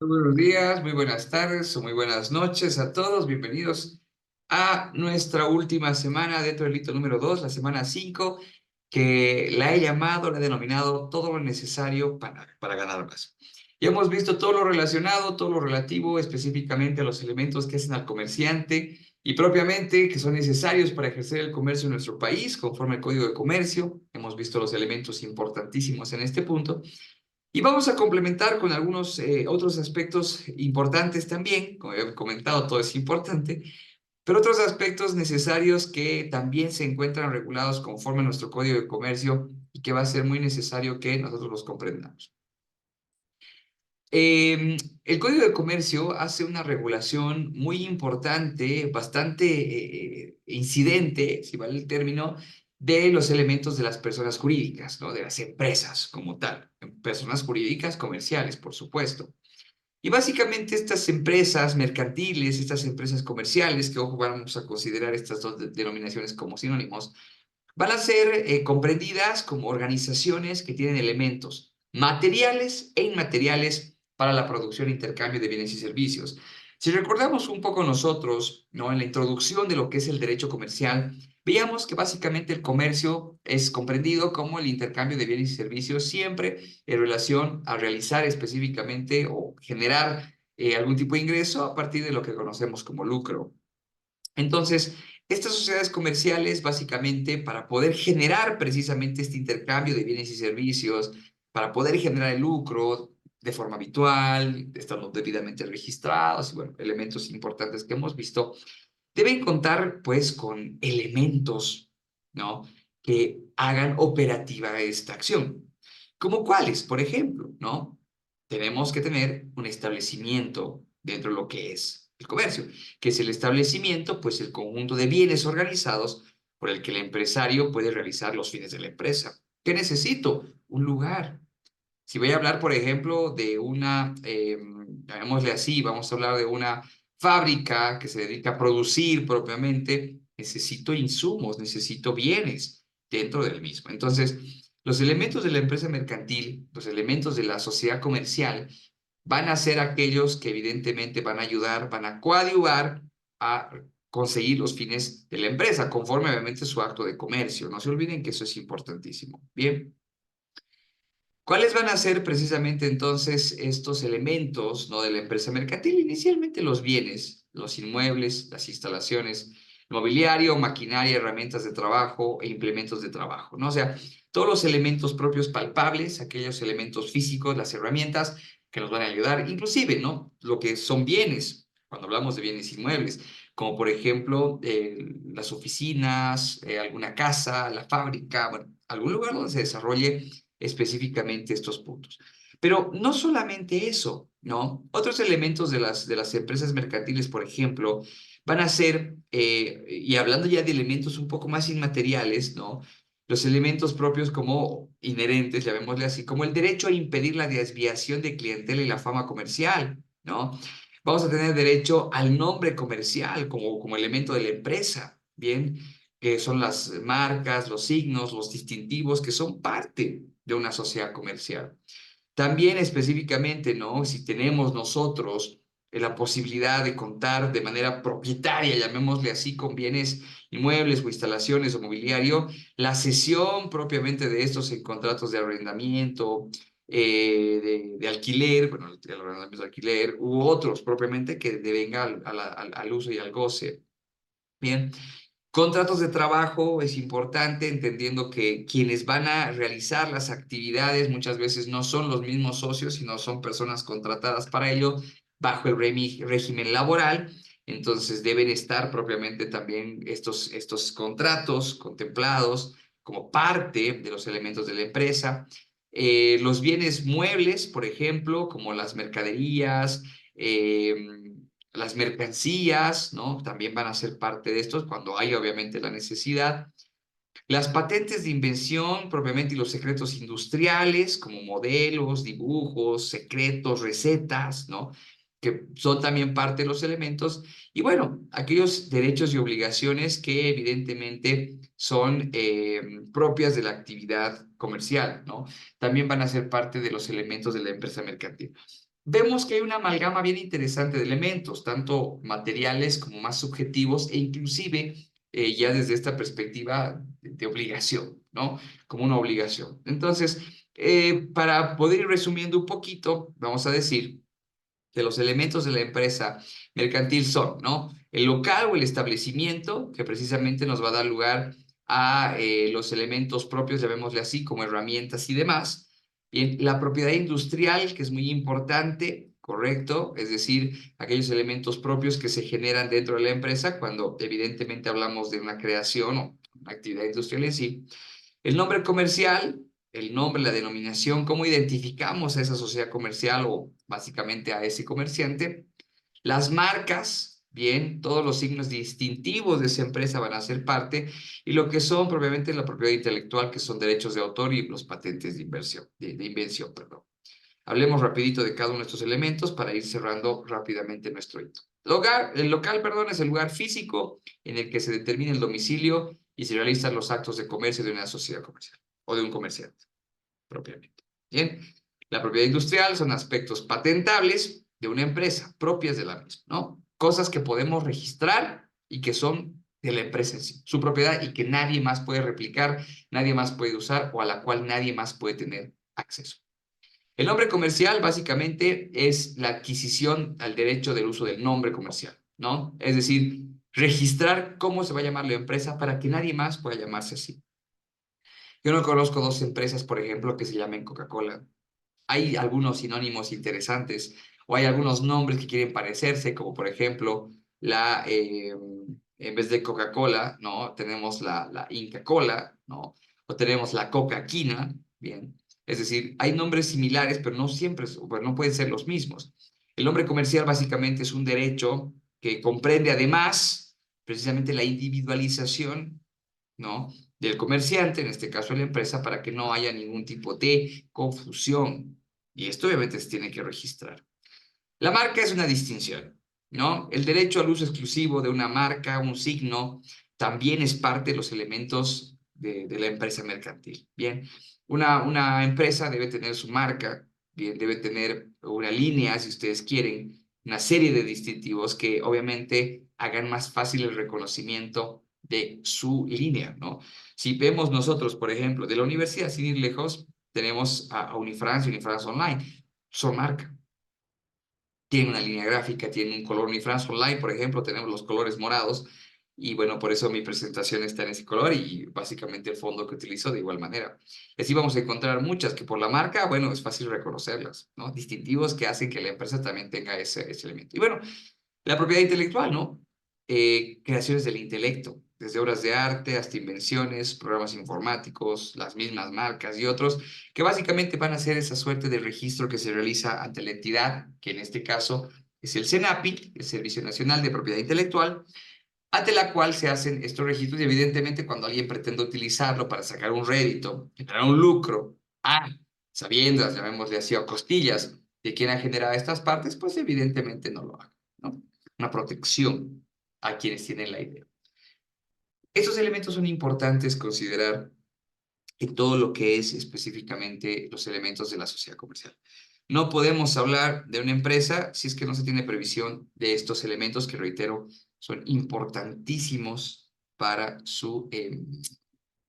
Muy buenos días, muy buenas tardes o muy buenas noches a todos. Bienvenidos a nuestra última semana dentro del hito número 2, la semana 5, que la he llamado, la he denominado todo lo necesario para ganar más. Ya hemos visto todo lo relacionado, todo lo relativo específicamente a los elementos que hacen al comerciante y propiamente que son necesarios para ejercer el comercio en nuestro país, conforme al Código de Comercio. Hemos visto los elementos importantísimos en este punto. Y vamos a complementar con algunos otros aspectos importantes también, como he comentado, todo es importante, pero otros aspectos necesarios que también se encuentran regulados conforme a nuestro Código de Comercio y que va a ser muy necesario que nosotros los comprendamos. El Código de Comercio hace una regulación muy importante, bastante incidente, si vale el término, de los elementos de las personas jurídicas, ¿no? De las empresas como tal, personas jurídicas comerciales, por supuesto. Y básicamente estas empresas mercantiles, estas empresas comerciales, que ojo, vamos a considerar estas dos denominaciones como sinónimos, van a ser comprendidas como organizaciones que tienen elementos materiales e inmateriales para la producción e intercambio de bienes y servicios. Si recordamos un poco nosotros, ¿no? En la introducción de lo que es el derecho comercial, veíamos que básicamente el comercio es comprendido como el intercambio de bienes y servicios siempre en relación a realizar específicamente o generar algún tipo de ingreso a partir de lo que conocemos como lucro. Entonces, estas sociedades comerciales, básicamente, para poder generar precisamente este intercambio de bienes y servicios, para poder generar el lucro de forma habitual, estando debidamente registrados, y bueno, elementos importantes que hemos visto, deben contar pues con elementos, ¿no? Que hagan operativa esta acción. ¿Como cuáles? Por ejemplo, ¿no? Tenemos que tener un establecimiento dentro de lo que es el comercio, que es el establecimiento, pues el conjunto de bienes organizados por el que el empresario puede realizar los fines de la empresa. ¿Qué necesito? Un lugar. Si voy a hablar, por ejemplo, de una, llamémosle así, vamos a hablar de una fábrica que se dedica a producir propiamente, necesito insumos, necesito bienes dentro del mismo. Entonces, los elementos de la empresa mercantil, los elementos de la sociedad comercial, van a ser aquellos que evidentemente van a ayudar, van a coadyuvar a conseguir los fines de la empresa, conforme obviamente su acto de comercio. No se olviden que eso es importantísimo. Bien. ¿Cuáles van a ser precisamente entonces estos elementos, ¿no? De la empresa mercantil? Inicialmente los bienes, los inmuebles, las instalaciones, mobiliario, maquinaria, herramientas de trabajo e implementos de trabajo, ¿no? O sea, todos los elementos propios palpables, aquellos elementos físicos, las herramientas que nos van a ayudar, inclusive, ¿no? Lo que son bienes, cuando hablamos de bienes inmuebles, como por ejemplo las oficinas, alguna casa, la fábrica, bueno, algún lugar donde se desarrolle específicamente estos puntos. Pero no solamente eso, ¿no? Otros elementos de las empresas mercantiles, por ejemplo, van a ser, y hablando ya de elementos un poco más inmateriales, ¿no? Los elementos propios como inherentes, llamémosle así, como el derecho a impedir la desviación de clientela y la fama comercial, ¿no? Vamos a tener derecho al nombre comercial como elemento de la empresa, ¿bien? Que son las marcas, los signos, los distintivos, que son parte de una sociedad comercial. También específicamente, ¿no? Si tenemos nosotros la posibilidad de contar de manera propietaria, llamémosle así, con bienes inmuebles o instalaciones o mobiliario, la cesión propiamente de estos en contratos de arrendamiento, de alquiler, bueno, el arrendamiento de alquiler, u otros propiamente que devenga al uso y al goce. Bien, contratos de trabajo es importante, entendiendo que quienes van a realizar las actividades muchas veces no son los mismos socios, sino son personas contratadas para ello bajo el régimen laboral. Entonces deben estar propiamente también estos contratos contemplados como parte de los elementos de la empresa. Los bienes muebles, por ejemplo, como las mercaderías, las mercancías, ¿no? También van a ser parte de estos cuando hay obviamente la necesidad. Las patentes de invención propiamente y los secretos industriales, como modelos, dibujos, secretos, recetas, ¿no? Que son también parte de los elementos. Y bueno, aquellos derechos y obligaciones que evidentemente son propias de la actividad comercial, ¿no? También van a ser parte de los elementos de la empresa mercantil. vemos que hay una amalgama bien interesante de elementos, tanto materiales como más subjetivos e inclusive ya desde esta perspectiva de obligación, ¿no? Como una obligación. Entonces, para poder ir resumiendo un poquito, vamos a decir que los elementos de la empresa mercantil son, ¿no? El local o el establecimiento, que precisamente nos va a dar lugar a los elementos propios, llamémosle así, como herramientas y demás. Bien, la propiedad industrial, que es muy importante, correcto, es decir, aquellos elementos propios que se generan dentro de la empresa cuando evidentemente hablamos de una creación o una actividad industrial en sí. El nombre comercial, el nombre, la denominación, cómo identificamos a esa sociedad comercial o básicamente a ese comerciante. Las marcas, bien, todos los signos distintivos de esa empresa van a ser parte y lo que son propiamente la propiedad intelectual, que son derechos de autor y los patentes de inversión, de invención, perdón. Hablemos rapidito de cada uno de estos elementos para ir cerrando rápidamente nuestro hito. El local, perdón, es el lugar físico en el que se determina el domicilio y se realizan los actos de comercio de una sociedad comercial o de un comerciante, propiamente. Bien, la propiedad industrial son aspectos patentables de una empresa, propias de la misma, ¿no? Cosas que podemos registrar y que son de la empresa en sí, su propiedad y que nadie más puede replicar, nadie más puede usar o a la cual nadie más puede tener acceso. El nombre comercial básicamente es la adquisición al derecho del uso del nombre comercial, ¿no? Es decir, registrar cómo se va a llamar la empresa para que nadie más pueda llamarse así. Yo no conozco dos empresas, por ejemplo, que se llamen Coca-Cola. Hay algunos sinónimos interesantes o hay algunos nombres que quieren parecerse, como por ejemplo, en vez de Coca-Cola, ¿no? Tenemos la Inca-Cola, ¿no? O tenemos la Coca-Quina, ¿bien? Es decir, hay nombres similares, pero no siempre, bueno, no pueden ser los mismos. El nombre comercial básicamente es un derecho que comprende además precisamente la individualización, ¿no? Del comerciante, en este caso de la empresa, para que no haya ningún tipo de confusión. Y esto obviamente se tiene que registrar. La marca es una distinción, ¿no? El derecho al uso exclusivo de una marca, un signo, también es parte de los elementos de la empresa mercantil. Bien, una empresa debe tener su marca, bien, debe tener una línea, si ustedes quieren, una serie de distintivos que obviamente hagan más fácil el reconocimiento de su línea, ¿no? Si vemos nosotros, por ejemplo, de la universidad, sin ir lejos, tenemos a Unifrance y Unifrance Online, son marca. Tiene una línea gráfica, tiene un color Unifrance Online, por ejemplo, tenemos los colores morados, y bueno, por eso mi presentación está en ese color y básicamente el fondo que utilizo de igual manera. Y así vamos a encontrar muchas que por la marca, bueno, es fácil reconocerlas, ¿no? Distintivos que hacen que la empresa también tenga ese elemento. Y bueno, la propiedad intelectual, ¿no? Creaciones del intelecto, desde obras de arte hasta invenciones, programas informáticos, las mismas marcas y otros, que básicamente van a ser esa suerte de registro que se realiza ante la entidad, que en este caso es el SENAPI, el Servicio Nacional de Propiedad Intelectual, ante la cual se hacen estos registros y evidentemente cuando alguien pretende utilizarlo para sacar un rédito, generar un lucro, sabiendas, llamémosle así, a costillas de quien ha generado estas partes, pues evidentemente no lo haga, ¿no? Una protección a quienes tienen la idea. Estos elementos son importantes considerar en todo lo que es específicamente los elementos de la sociedad comercial. No podemos hablar de una empresa si es que no se tiene previsión de estos elementos que, reitero, son importantísimos para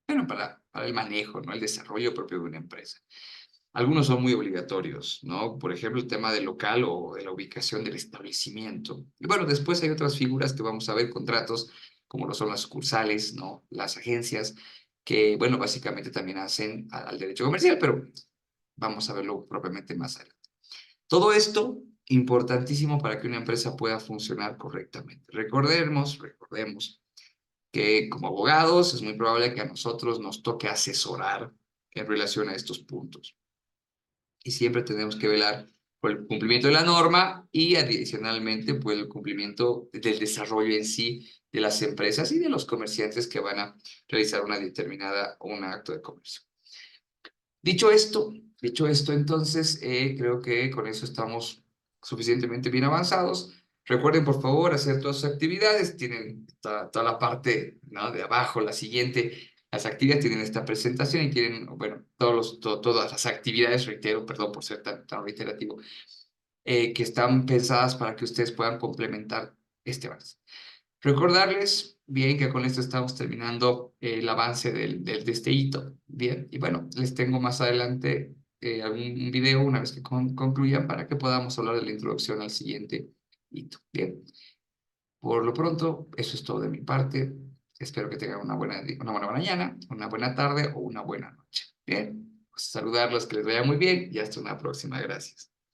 bueno, para el manejo, ¿no? El desarrollo propio de una empresa. Algunos son muy obligatorios, ¿no? Por ejemplo, el tema del local o de la ubicación del establecimiento. Y bueno, después hay otras figuras que vamos a ver, contratos, como lo son las sucursales, ¿no? Las agencias, que, bueno, básicamente también hacen al derecho comercial, pero vamos a verlo propiamente más adelante. Todo esto importantísimo para que una empresa pueda funcionar correctamente. Recordemos que como abogados es muy probable que a nosotros nos toque asesorar en relación a estos puntos y siempre tenemos que velar por el cumplimiento de la norma y adicionalmente por el cumplimiento del desarrollo en sí de las empresas y de los comerciantes que van a realizar una determinada o un acto de comercio. Dicho esto entonces, creo que con eso estamos suficientemente bien avanzados. Recuerden, por favor, hacer todas sus actividades. Tienen toda la parte, ¿no? De abajo, la siguiente. Las actividades tienen esta presentación y tienen, bueno, todas las actividades, reitero, perdón por ser tan reiterativo. que están pensadas para que ustedes puedan complementar este avance. Recordarles, bien, que con esto estamos terminando el avance de este hito, bien, y bueno, les tengo más adelante algún video una vez que concluyan para que podamos hablar de la introducción al siguiente hito, bien. Por lo pronto, eso es todo de mi parte. Espero que tengan una buena mañana, una buena tarde o una buena noche. Bien, pues saludarlos, que les vaya muy bien y hasta una próxima. Gracias.